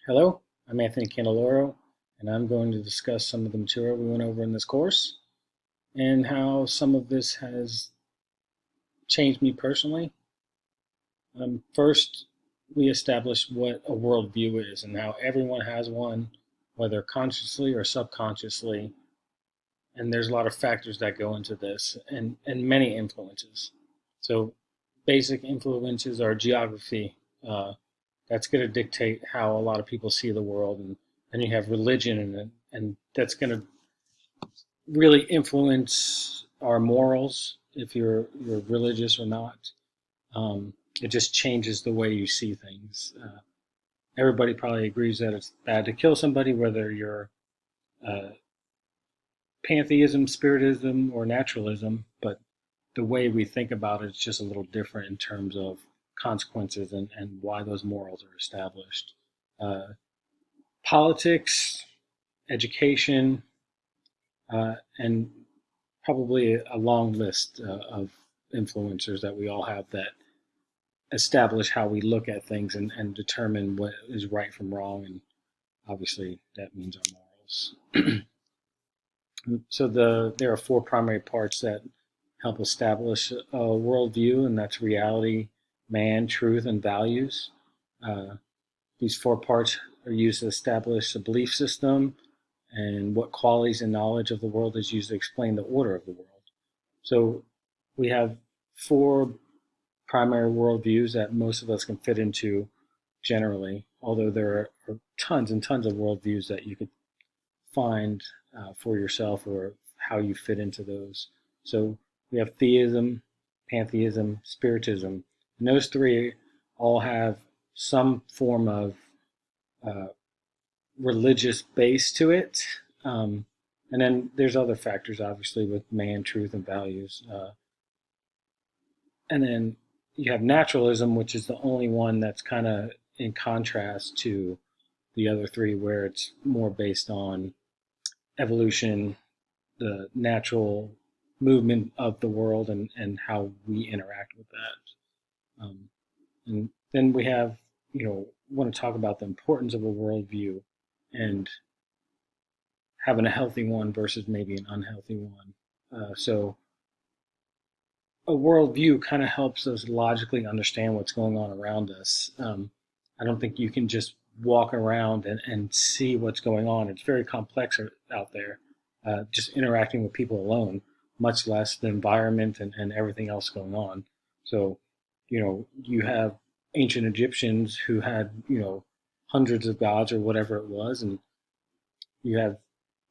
Hello, I'm Anthony Candeloro, and I'm going to discuss some of the material we went over in this course and how some of this has changed me personally. First, we established what a worldview is and how everyone has one, whether consciously or subconsciously. And there's a lot of factors that go into this and many influences. So, basic influences are geography. That's going to dictate how a lot of people see the world, and then you have religion, and that's going to really influence our morals if you're religious or not. It just changes the way you see things. Everybody probably agrees that it's bad to kill somebody, whether you're uh, pantheism, spiritism, or naturalism, but the way we think about it is just a little different in terms of consequences and why those morals are established. Uh, Politics, education, and probably a long list of influencers that we all have that establish how we look at things and determine what is right from wrong. And obviously, that means our morals. So there are four primary parts that help establish a worldview, and that's reality, man, truth, and values. Uh, these four parts are used to establish a belief system and what qualities and knowledge of the world is used to explain the order of the world. So we have four primary worldviews that most of us can fit into generally, although there are tons and tons of worldviews that you could find for yourself or how you fit into those. So we have theism, pantheism, spiritism, and those three all have some form of uh, religious base to it. And then there's other factors, obviously, with man, truth, and values. And then you have naturalism, which is the only one that's kind of in contrast to the other three, where it's more based on evolution, the natural movement of the world, and how we interact with that. And then we have, want to talk about the importance of a worldview and having a healthy one versus maybe an unhealthy one. So a worldview kind of helps us logically understand what's going on around us. I don't think you can just walk around and see what's going on. It's very complex out there, just interacting with people alone, much less the environment and everything else going on. So, you have ancient Egyptians who had, hundreds of gods or whatever it was, and you have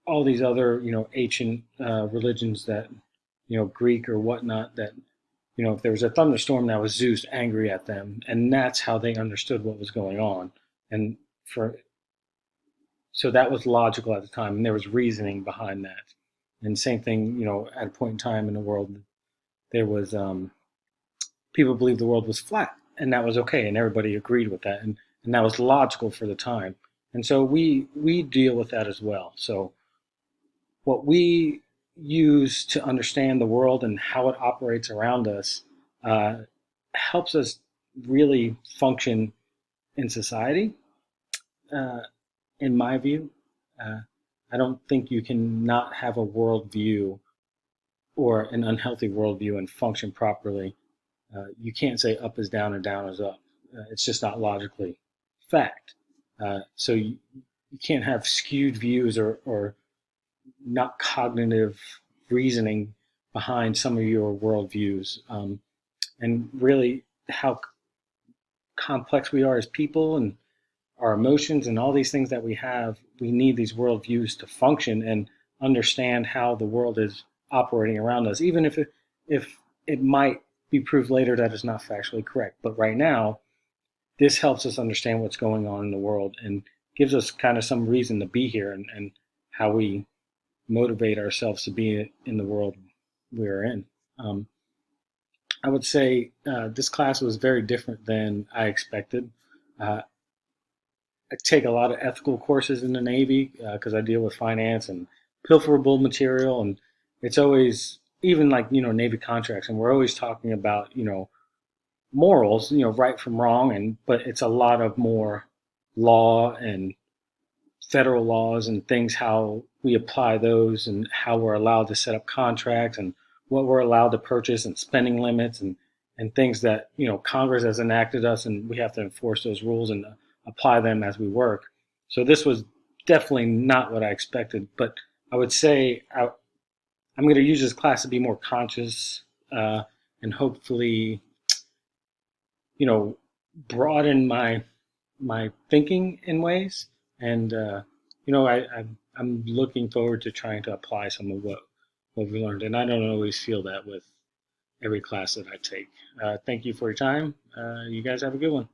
all these other, ancient religions that, Greek or whatnot, that if there was a thunderstorm, that was Zeus angry at them, and that's how they understood what was going on. And for so that was logical at the time, and there was reasoning behind that. And same thing, at a point in time in the world, there was people believed the world was flat, and that was okay, and everybody agreed with that, and that was logical for the time. And so we deal with that as well. So what we use to understand the world and how it operates around us uh, helps us really function in society, uh, in my view. Uh, I don't think you can not have a worldview or an unhealthy worldview and function properly. You can't say up is down and down is up. It's just not logically fact. So you can't have skewed views or not cognitive reasoning behind some of your worldviews, and really how complex we are as people and our emotions and all these things that we have. We need these worldviews to function and understand how the world is operating around us, even if it might be proved later that it's not factually correct. But right now, this helps us understand what's going on in the world and gives us kind of some reason to be here, and how we motivate ourselves to be in the world we're in. Um, I would say this class was very different than I expected. Uh, I take a lot of ethical courses in the Navy because I deal with finance and pilferable material, and it's always even like Navy contracts, and we're always talking about morals, right from wrong, but it's a lot of more law and federal laws and things, how we apply those and how we're allowed to set up contracts and what we're allowed to purchase and spending limits and things that, Congress has enacted us, and we have to enforce those rules and apply them as we work. So this was definitely not what I expected, but I would say I'm going to use this class to be more conscious, and hopefully, you know, broaden my thinking in ways. And I'm looking forward to trying to apply some of what we learned. And I don't always feel that with every class that I take. Thank you for your time. You guys have a good one.